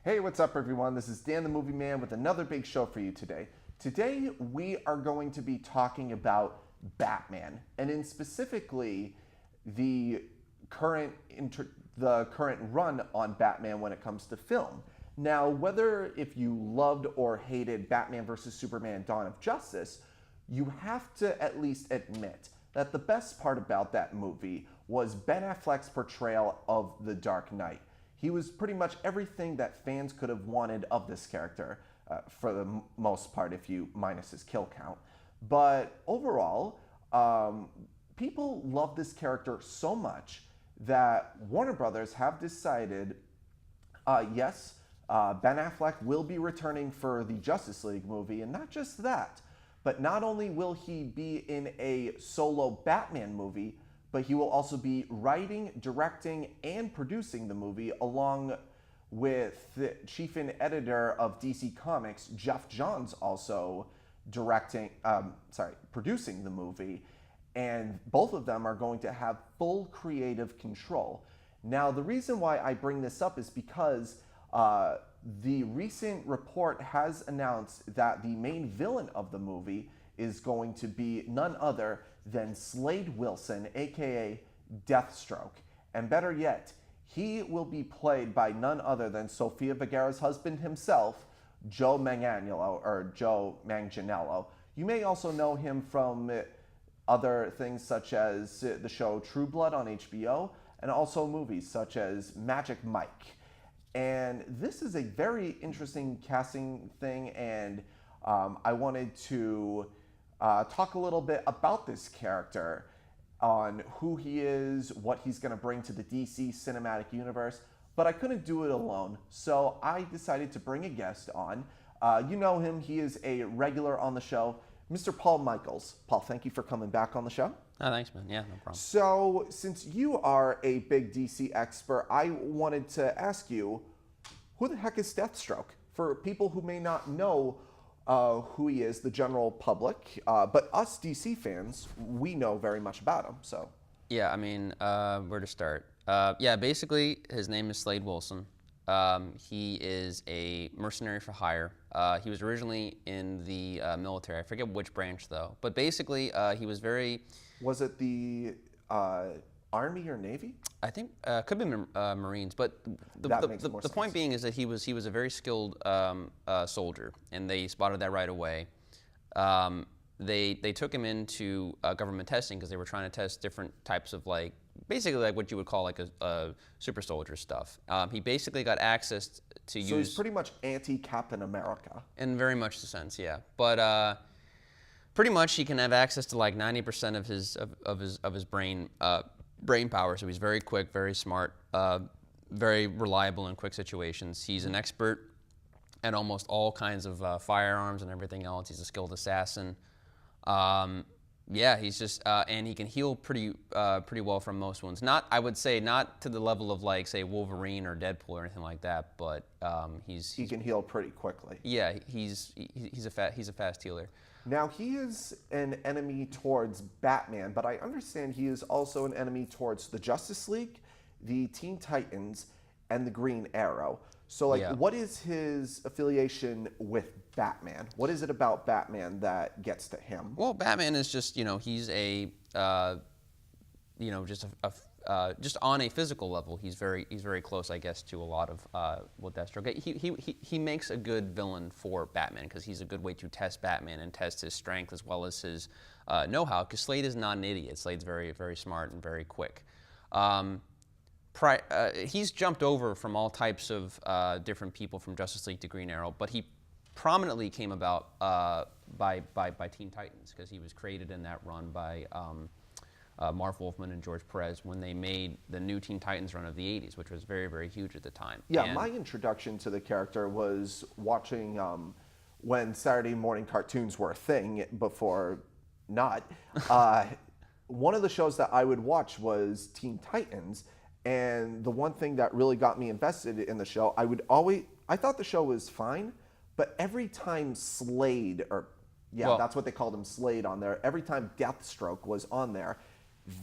Hey, what's up, everyone? This is Dan the Movie Man with another big show for you today. Today, we are going to be talking about Batman, and in specifically the current run on Batman when it comes to film. Now, whether if you loved or hated Batman vs Superman: Dawn of Justice, you have to at least admit that the best part about that movie was Ben Affleck's portrayal of the Dark Knight. He was pretty much everything that fans could have wanted of this character, for the most part, if you minus his kill count. But overall, people love this character so much that Warner Brothers have decided, yes, Ben Affleck will be returning for the Justice League movie, and not just that, but not only will he be in a solo Batman movie, but he will also be writing, directing, and producing the movie along with the chief and editor of DC Comics, Jeff Johns, also producing the movie. And both of them are going to have full creative control. Now, the reason why I bring this up is because the recent report has announced that the main villain of the movie is going to be none other than Slade Wilson, aka Deathstroke. And better yet, he will be played by none other than Sofia Vergara's husband himself, Joe Manganiello. You may also know him from other things such as the show True Blood on HBO, and also movies such as Magic Mike. And this is a very interesting casting thing, and I wanted to talk a little bit about this character, on who he is, what he's going to bring to the DC cinematic universe, but I couldn't do it alone, so I decided to bring a guest on. You know him, he is a regular on the show, Mr. Paul Michaels. Paul, thank you for coming back on the show. Oh, thanks, man. Yeah, no problem. So, since you are a big DC expert, I wanted to ask you, who the heck is Deathstroke? For people who may not know who he is, the general public, but us DC fans, we know very much about him. So Yeah, I mean, where to start? Yeah, basically, his name is Slade Wilson. He is a mercenary for hire. He was originally in the military. I forget which branch, though. But basically, he was very... Was it the Army or Navy? I think could be Marines, but the point being is that he was a very skilled soldier, and they spotted that right away. They took him into government testing because they were trying to test different types of basically what you would call a super soldier stuff. He basically got access to use. So he's pretty much anti-Captain America. In very much the sense, yeah. But pretty much he can have access to 90% of his brain power, so he's very quick, very smart, very reliable in quick situations. He's an expert at almost all kinds of firearms and everything else. He's a skilled assassin. Yeah, he's just and he can heal pretty well from most wounds. I would say not to the level of say Wolverine or Deadpool or anything like that, but he can heal pretty quickly. Yeah, he's a fast healer. Now, he is an enemy towards Batman, but I understand he is also an enemy towards the Justice League, the Teen Titans, and the Green Arrow. So, Yeah. What is his affiliation with Batman? What is it about Batman that gets to him? Well, Batman is just, he's a, just on a physical level, he's very close, I guess, to a lot of Deathstroke. He makes a good villain for Batman because he's a good way to test Batman and test his strength as well as his know-how. Because Slade is not an idiot. Slade's very, very smart and very quick. He's jumped over from all types of different people from Justice League to Green Arrow, but he prominently came about by Teen Titans because he was created in that run by Marv Wolfman and George Perez when they made the new Teen Titans run of the 80s, which was very, very huge at the time. Yeah, my introduction to the character was watching when Saturday morning cartoons were a thing before not. One of the shows that I would watch was Teen Titans, and the one thing that really got me invested in the show, I thought the show was fine, but every time Slade, that's what they called him, Slade on there, every time Deathstroke was on there,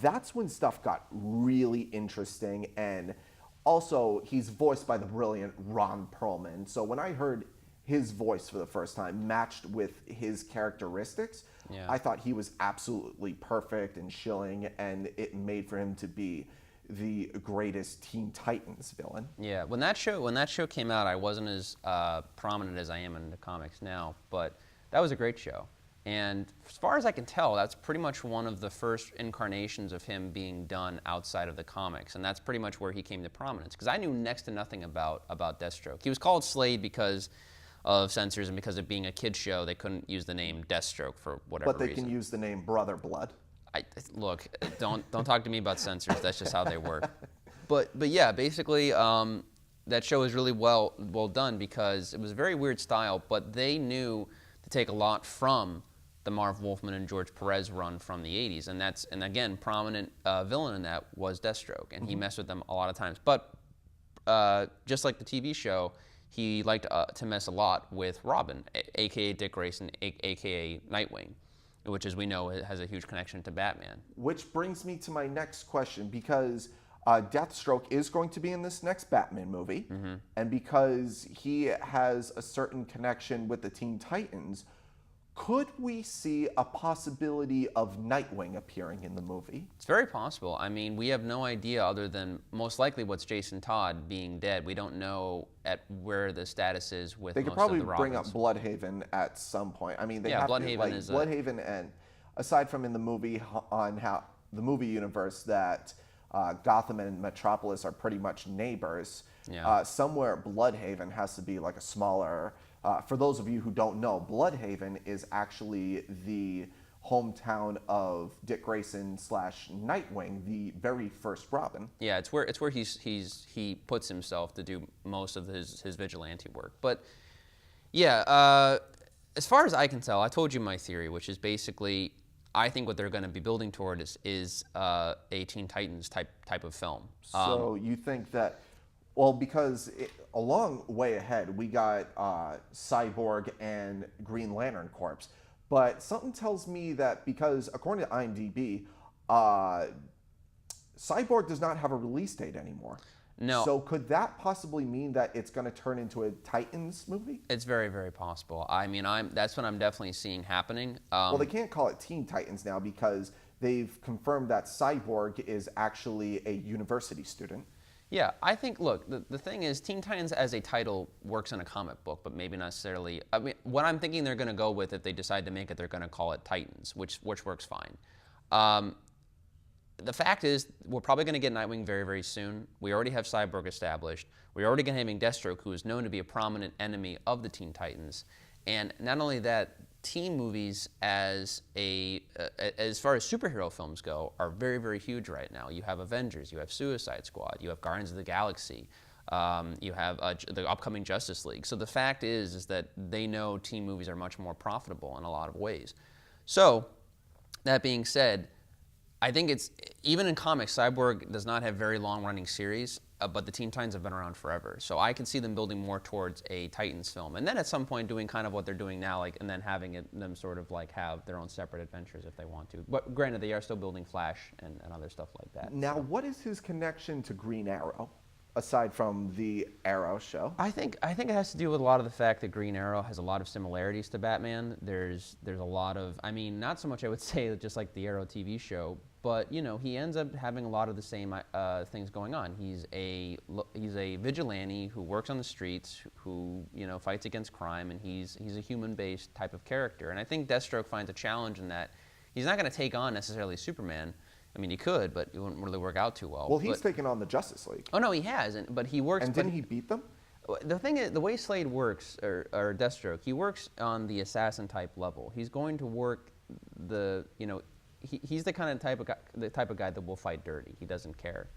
that's when stuff got really interesting, and Also, he's voiced by the brilliant Ron Perlman. So when I heard his voice for the first time matched with his characteristics, Yeah. I thought he was absolutely perfect and chilling, and it made for him to be the greatest Teen Titans villain. Yeah, when that show came out, I wasn't as prominent as I am in the comics now, but that was a great show. And as far as I can tell, that's pretty much one of the first incarnations of him being done outside of the comics, and that's pretty much where he came to prominence. Because I knew next to nothing about Deathstroke. He was called Slade because of censors and because of being a kid's show, they couldn't use the name Deathstroke for whatever But they reason. can use the name Brother Blood. Look, don't talk to me about censors. That's just how they work. But yeah, basically, that show was really well done because it was a very weird style, but they knew to take a lot from the Marv Wolfman and George Perez run from the 80s, and again, prominent villain in that was Deathstroke, and he messed with them a lot of times. But just like the TV show, he liked to mess a lot with Robin, aka Dick Grayson, aka Nightwing, which, as we know, has a huge connection to Batman. Which brings me to my next question, because Deathstroke is going to be in this next Batman movie, and because he has a certain connection with the Teen Titans, could we see a possibility of Nightwing appearing in the movie? It's very possible. I mean, we have no idea other than most likely what's Jason Todd being dead. We don't know at where the status is with They could most probably of the bring up Robins. Bloodhaven at some point. I mean, they Yeah, have Bloodhaven to, like, is Bloodhaven, and aside from in the movie on how the movie universe that Gotham and Metropolis are pretty much neighbors. Yeah. Somewhere Bloodhaven has to be like a smaller. For those of you who don't know, Bloodhaven is actually the hometown of Dick Grayson / Nightwing, the very first Robin. Yeah, it's where he puts himself to do most of his vigilante work. But yeah, as far as I can tell, I told you my theory, which is basically I think what they're going to be building toward is a Teen Titans type of film. So you think that, well, because a long way ahead, we got Cyborg and Green Lantern Corps. But something tells me that because, according to IMDb, Cyborg does not have a release date anymore. No. So could that possibly mean that it's going to turn into a Titans movie? It's very, very possible. I mean, that's what I'm definitely seeing happening. Well, they can't call it Teen Titans now because they've confirmed that Cyborg is actually a university student. Yeah, I think, look, the thing is, Teen Titans as a title works in a comic book, but maybe not necessarily. I mean, what I'm thinking they're going to go with, if they decide to make it, they're going to call it Titans, which works fine. The fact is, we're probably going to get Nightwing very, very soon. We already have Cyborg established. We're already going to have Deathstroke, who is known to be a prominent enemy of the Teen Titans. And not only that, teen movies as far as superhero films go are very, very huge right now. You have Avengers, you have Suicide Squad, you have Guardians of the Galaxy, you have the upcoming Justice League. So the fact is that they know teen movies are much more profitable in a lot of ways. So that being said, I think it's, even in comics, Cyborg does not have very long-running series, but the Teen Titans have been around forever. So I can see them building more towards a Titans film. And then at some point doing kind of what they're doing now, and then having them sort of like have their own separate adventures if they want to. But granted, they are still building Flash and other stuff like that. Now, what is his connection to Green Arrow, aside from the Arrow show? I think it has to do with a lot of the fact that Green Arrow has a lot of similarities to Batman. There's a lot of, I mean, not so much I would say just like the Arrow TV show, but he ends up having a lot of the same things going on. He's a vigilante who works on the streets, who fights against crime, and he's a human-based type of character. And I think Deathstroke finds a challenge in that he's not going to take on necessarily Superman. I mean, he could, but it wouldn't really work out too well. Well, he's taken on the Justice League. Oh no, he has, but he works. And didn't he beat them? The thing is, the way Slade works, or Deathstroke, he works on the assassin type level. He's going to work he's the kind of type of guy that will fight dirty. He doesn't care.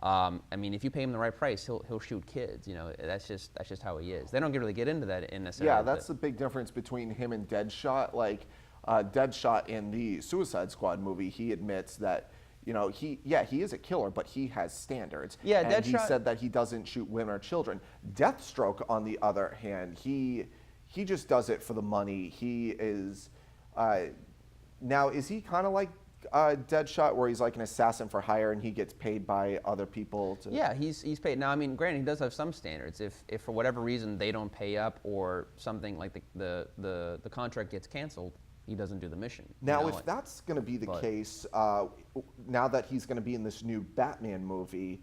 I mean, if you pay him the right price, he'll shoot kids. That's just how he is. They don't really get into that in necessarily. Yeah, that's the big difference between him and Deadshot. Like Deadshot in the Suicide Squad movie, he admits that he is a killer, but he has standards. Yeah, and he Deadshot said that he doesn't shoot women or children. Deathstroke, on the other hand, he just does it for the money. He is. Now, is he kind of like Deadshot where he's like an assassin for hire and he gets paid by other people to? Yeah, he's paid. Now, I mean, granted, he does have some standards. If for whatever reason they don't pay up or something like the contract gets canceled, he doesn't do the mission. Now, if that's going to be the case, now that he's going to be in this new Batman movie,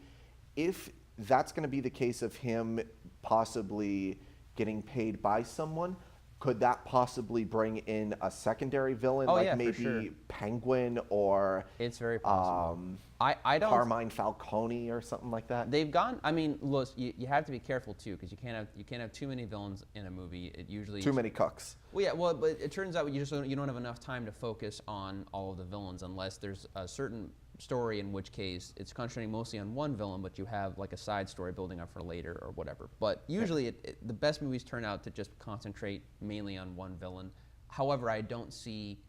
if that's going to be the case of him possibly getting paid by someone, could that possibly bring in a secondary villain, maybe for sure. Penguin or It's very possible. I don't. Carmine Falcone or something like that? They've gone. I mean, look, you have to be careful too, because you can't have too many villains in a movie. It usually Too many cooks. Well, yeah. Well, but it turns out you don't have enough time to focus on all of the villains unless there's a certain story, in which case it's concentrating mostly on one villain, but you have like a side story building up for later or whatever. But usually, the best movies turn out to just concentrate mainly on one villain. However, I don't see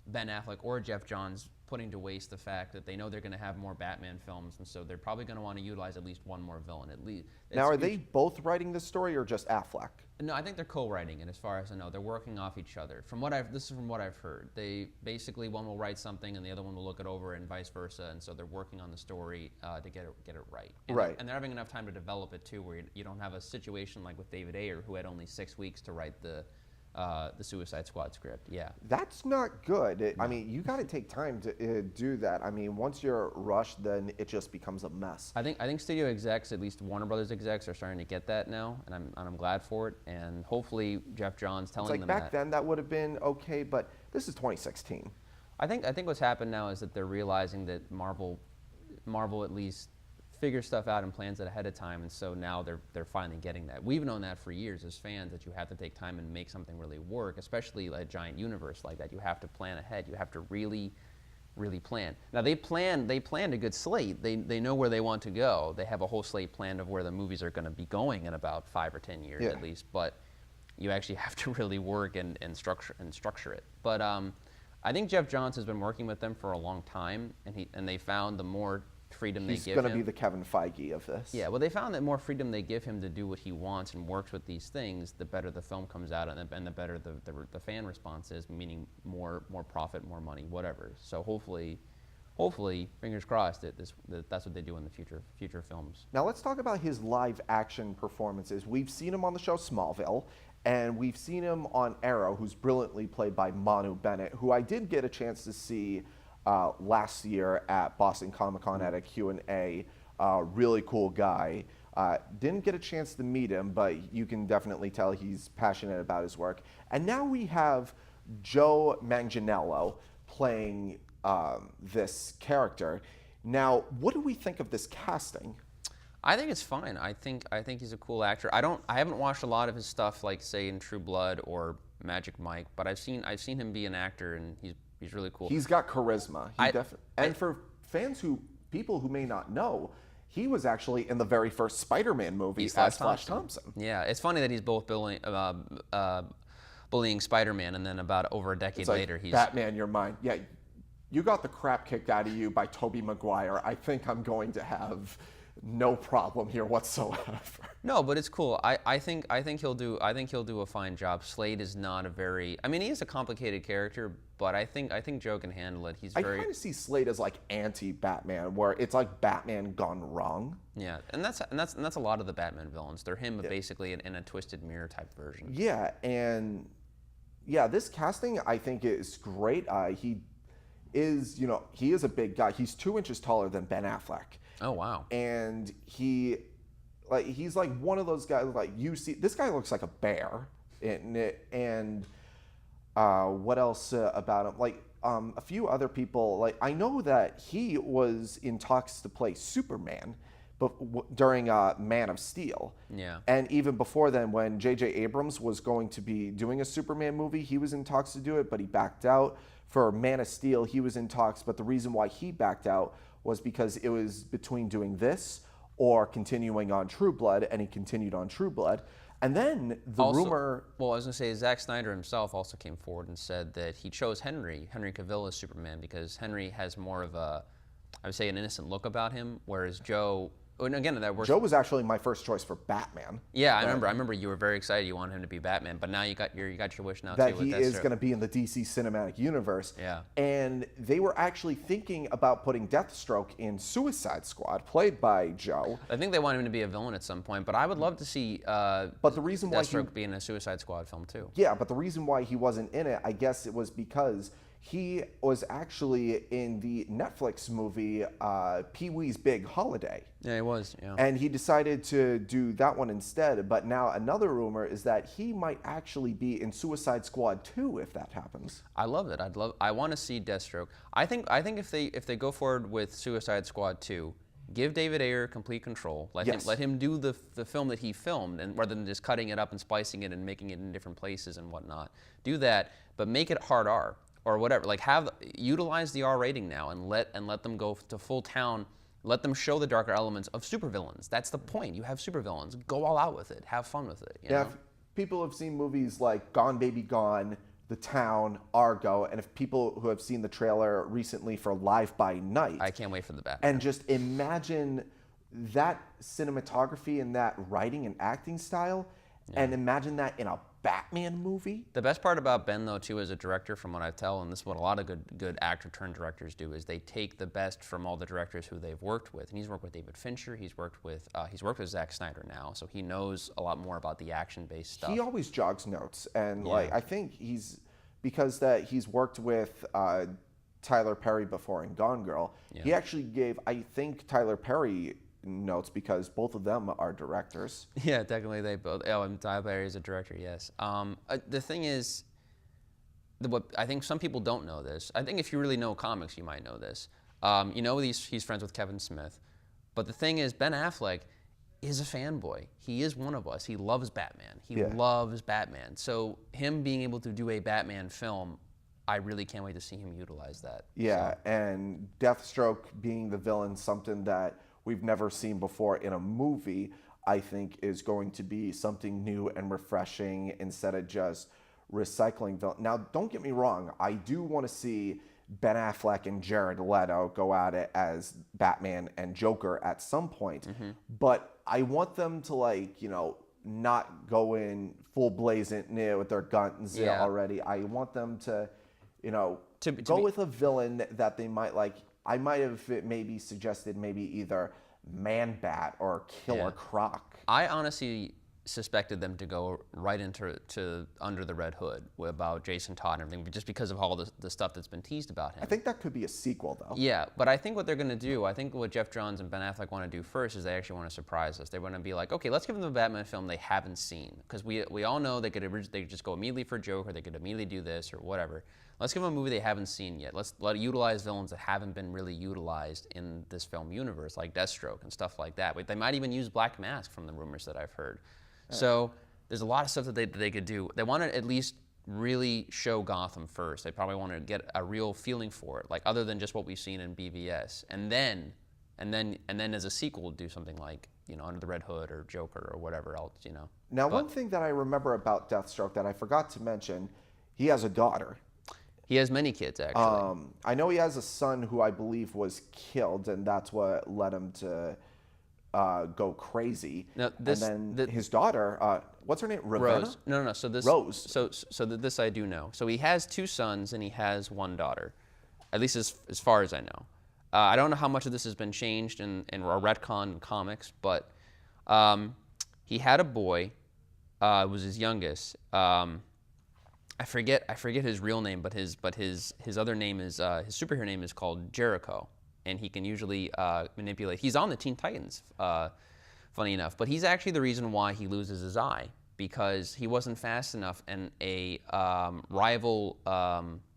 Ben Affleck or Jeff Johns putting to waste the fact that they know they're going to have more Batman films, and so they're probably going to want to utilize at least one more villain. At least. Now, are they both writing this story or just Affleck? No, I think they're co-writing it. As far as I know, they're working off each other. This is from what I've heard. They basically, one will write something and the other one will look it over, and vice versa. And so they're working on the story to get it right. And they're having enough time to develop it too, where you don't have a situation like with David Ayer, who had only 6 weeks to write the Suicide Squad script. Yeah. That's not good. I mean, you got to take time to do that. I mean, once you're rushed, then it just becomes a mess. I think studio execs, at least Warner Brothers execs, are starting to get that now, and I'm glad for it. And hopefully Jeff Johns telling them that. Back then that would have been okay, but this is 2016. I think what's happened now is that they're realizing that Marvel at least figure stuff out and plans it ahead of time, and so now they're finally getting that. We've known that for years as fans, that you have to take time and make something really work, especially a giant universe like that. You have to plan ahead. You have to really, really plan. Now they planned a good slate. They know where they want to go. They have a whole slate planned of where the movies are going to be going in about 5 or 10 years at least. But you actually have to really work and structure it. But I think Jeff Johns has been working with them for a long time, and they found the more freedom they give him. He's going to be the Kevin Feige of this. Yeah, well, they found that more freedom they give him to do what he wants and works with these things, the better the film comes out, and the better the fan response is, meaning more profit, more money, whatever. So hopefully, fingers crossed that's what they do in the future films. Now let's talk about his live action performances. We've seen him on the show Smallville, and we've seen him on Arrow, who's brilliantly played by Manu Bennett, who I did get a chance to see last year at Boston Comic Con at a Q&A. Really cool guy. Didn't get a chance to meet him, but you can definitely tell he's passionate about his work. And now we have Joe Manganiello playing this character. Now, what do we think of this casting? I think it's fine. I think he's a cool actor. I haven't watched a lot of his stuff, like say in True Blood or Magic Mike, but I've seen him be an actor, and he's really cool. He's got charisma. And for people who may not know, he was actually in the very first Spider-Man movie as Flash Thompson. Yeah, it's funny that he's both bullying Spider-Man, and then about over a decade later, he's Batman. You're mine. Yeah, you got the crap kicked out of you by Tobey Maguire. I think I'm going to have no problem here whatsoever. No, but it's cool. I think he'll do a fine job. Slade is not a very. I mean, he is a complicated character, but I think Joe can handle it. I kind of see Slade as like anti-Batman, where it's like Batman gone wrong. Yeah, and that's a lot of the Batman villains. They're him, but basically in a twisted mirror type version. Yeah, and this casting I think is great. He is a big guy. He's 2 inches taller than Ben Affleck. Oh wow! And he's like one of those guys. Like, you see, this guy looks like a bear. And what else about him? Like a few other people. Like, I know that he was in talks to play Superman, but during Man of Steel. Yeah. And even before then, when J.J. Abrams was going to be doing a Superman movie, he was in talks to do it, but he backed out. For Man of Steel, he was in talks, but the reason why he backed out was because it was between doing this or continuing on True Blood, and he continued on True Blood. And then rumor... Well, I was going to say, Zack Snyder himself also came forward and said that he chose Henry Cavill as Superman, because Henry has more of a, I would say, an innocent look about him, whereas Joe, And again, that works. Joe was actually my first choice for Batman. Yeah, I remember you were very excited. You wanted him to be Batman, but now you got your wish now That too. he is going to be in the DC cinematic universe. Yeah. And they were actually thinking about putting Deathstroke in Suicide Squad, played by Joe. I think they want him to be a villain at some point, but I would love to see But the reason why Deathstroke be in a Suicide Squad film too. Yeah, but the reason why he wasn't in it, I guess it was because he was actually in the Netflix movie Pee-wee's Big Holiday. Yeah, he was. Yeah. And he decided to do that one instead. But now another rumor is that he might actually be in Suicide Squad 2 if that happens. I love it. I want to see Deathstroke. I think if they go forward with Suicide Squad 2, give David Ayer complete control. Let him do the film that he filmed, and rather than just cutting it up and splicing it and making it in different places and whatnot. Do that, but make it hard R or whatever. Like utilize the R rating now and let them go to full town. Let them show the darker elements of supervillains. That's the point. You have supervillains. Go all out with it. Have fun with it. You know? If people have seen movies like Gone Baby Gone, The Town, Argo, and if people who have seen the trailer recently for Live by Night. I can't wait for the Batman. And just imagine that cinematography and that writing and acting style, and imagine that in a Batman movie. The best part about Ben, though, too, as a director, from what I tell, and this is what a lot of good actor-turned-directors do, is they take the best from all the directors who they've worked with. And he's worked with David Fincher. He's worked with Zack Snyder now, so he knows a lot more about the action-based stuff. He always jogs notes, and I think he's worked with Tyler Perry before in Gone Girl. Yeah. He actually gave, I think, Tyler Perry notes because both of them are directors. Yeah, technically they both. Oh, and Tyler Perry is a director. Yes. The thing is, what I think some people don't know this. I think if you really know comics, you might know this. He's friends with Kevin Smith, but the thing is, Ben Affleck is a fanboy. He is one of us. He loves Batman. He loves Batman. So him being able to do a Batman film, I really can't wait to see him utilize that. Yeah, and Deathstroke being the villain, something that we've never seen before in a movie, I think is going to be something new and refreshing instead of just recycling villain. Now, don't get me wrong, I do want to see Ben Affleck and Jared Leto go at it as Batman and Joker at some point, but I want them to not go in full blazing new with their guns already. I want them to go with a villain that they might like. I might have maybe suggested either Man-Bat or Killer Croc. I honestly suspected them to go right into Under the Red Hood about Jason Todd and everything, just because of all the stuff that's been teased about him. I think that could be a sequel, though. Yeah, but I think what they're going to do, I think what Jeff Johns and Ben Affleck want to do first is they actually want to surprise us. They want to be like, okay, let's give them a Batman film they haven't seen, because we all know they could just go immediately for Joker, they could immediately do this or whatever. Let's give them a movie they haven't seen yet. Let's utilize villains that haven't been really utilized in this film universe, like Deathstroke and stuff like that. But they might even use Black Mask from the rumors that I've heard. So there's a lot of stuff that they could do. They want to at least really show Gotham first. They probably want to get a real feeling for it, like other than just what we've seen in BVS, and then as a sequel, do something like Under the Red Hood or Joker or whatever else. Now, one thing that I remember about Deathstroke that I forgot to mention, he has a daughter. He has many kids, actually. I know he has a son who I believe was killed, and that's what led him to go crazy. Now, his daughter, what's her name? Ravenna? Rose. No. So this Rose. So this I do know. So he has 2 sons and he has 1 daughter, at least as far as I know. I don't know how much of this has been changed in retcon comics, but he had a boy. It was his youngest. I forget his real name, but his other name is his superhero name is called Jericho, and he can usually manipulate. He's on the Teen Titans, funny enough, but he's actually the reason why he loses his eye, because he wasn't fast enough, and a rival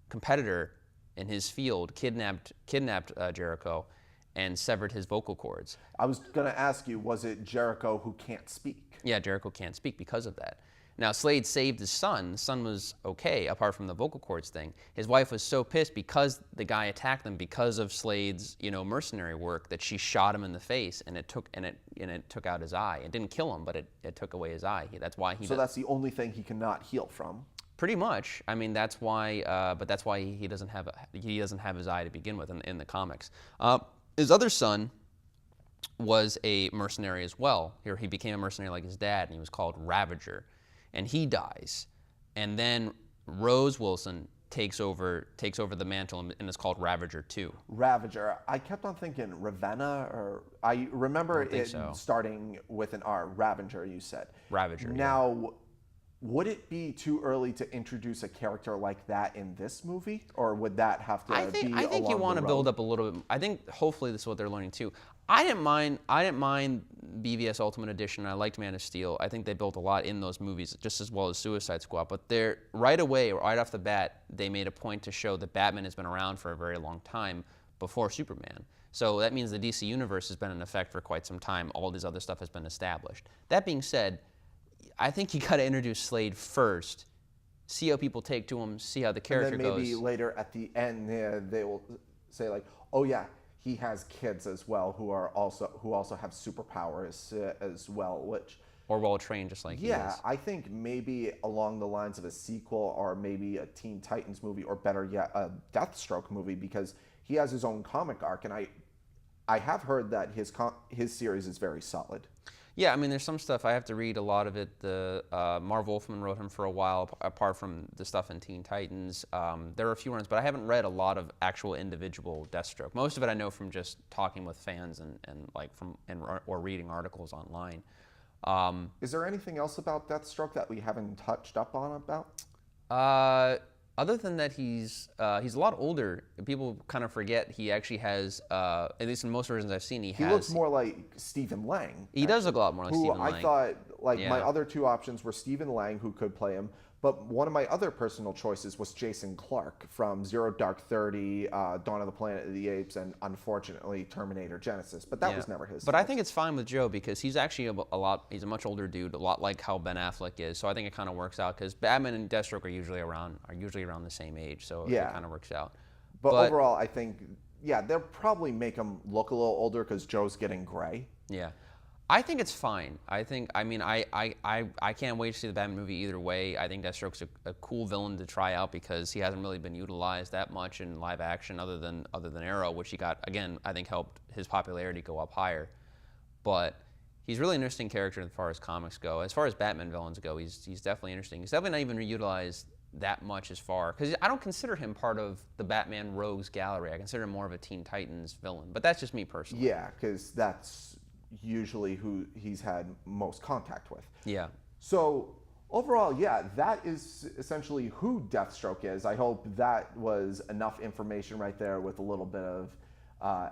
competitor in his field kidnapped Jericho and severed his vocal cords. I was going to ask you, was it Jericho who can't speak? Yeah, Jericho can't speak because of that. Now, Slade saved his son. The son was okay, apart from the vocal cords thing. His wife was so pissed because the guy attacked them because of Slade's, mercenary work, that she shot him in the face, and it took out his eye. It didn't kill him, but it took away his eye. That's why he. So that's the only thing he cannot heal from. Pretty much. I mean, that's why. But that's why he doesn't have his eye to begin with in the comics. His other son was a mercenary as well. Here he became a mercenary like his dad, and he was called Ravager, and he dies, and then Rose Wilson takes over the mantle and is called Ravager too. Ravager. I kept on thinking Ravenna, or I remember it so. starting with an R. Ravager, you said. Ravager. Now, would it be too early to introduce a character like that in this movie, or would that have to I think you want to build up a little bit. I think hopefully this is what they're learning too. I didn't mind BVS Ultimate Edition. I liked Man of Steel. I think they built a lot in those movies, just as well as Suicide Squad. But they're right away, right off the bat, they made a point to show that Batman has been around for a very long time before Superman. So that means the DC universe has been in effect for quite some time. All this other stuff has been established. That being said, I think you got to introduce Slade first, see how people take to him, see how the character goes. And then maybe goes. later at the end, they will say like, "Oh yeah, he has kids as well who also have superpowers as well," which or well trained, just like he is. Yeah, I think maybe along the lines of a sequel, or maybe a Teen Titans movie, or better yet, a Deathstroke movie, because he has his own comic arc, and I have heard that his series is very solid. Yeah, I mean, there's some stuff. I have to read a lot of it. Marv Wolfman wrote him for a while, apart from the stuff in Teen Titans. There are a few runs, but I haven't read a lot of actual individual Deathstroke. Most of it I know from just talking with fans or reading articles online. Is there anything else about Deathstroke that we haven't touched up on about? Other than that, he's a lot older. People kind of forget he actually has, at least in most versions I've seen, he looks more like Stephen Lang. He does look a lot more like Stephen Lang. I thought, my other two options were Stephen Lang, who could play him, but one of my other personal choices was Jason Clarke from Zero Dark 30, Dawn of the Planet of the Apes, and unfortunately Terminator Genesis. But that was never his. But I think it's fine with Joe because he's actually he's a much older dude, a lot like how Ben Affleck is. So I think it kind of works out because Batman and Deathstroke are usually around the same age. So it kind of works out. But overall, I think, they'll probably make him look a little older because Joe's getting gray. Yeah. I think it's fine. I can't wait to see the Batman movie either way. I think Deathstroke's a cool villain to try out because he hasn't really been utilized that much in live action other than Arrow, which he got, again, I think helped his popularity go up higher. But he's really an interesting character as far as comics go. As far as Batman villains go, he's definitely interesting. He's definitely not even utilized that much as far, because I don't consider him part of the Batman Rogues gallery. I consider him more of a Teen Titans villain, but that's just me personally. Yeah, because that's usually who he's had most contact with. Yeah. So overall, that is essentially who Deathstroke is. I hope that was enough information right there with a little bit of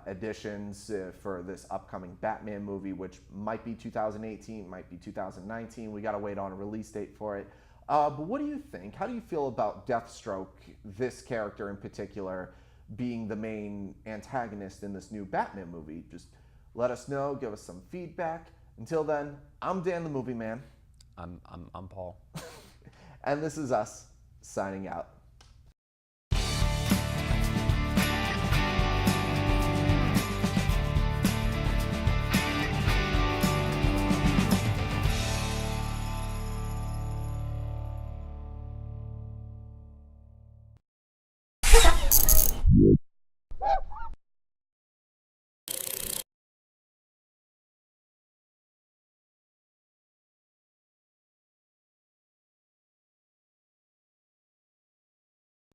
additions for this upcoming Batman movie, which might be 2018, might be 2019. We got to wait on a release date for it. But what do you think? How do you feel about Deathstroke, this character in particular, being the main antagonist in this new Batman movie? Just let us know, give us some feedback. Until then, I'm Dan the Movie Man. I'm Paul. And this is us signing out.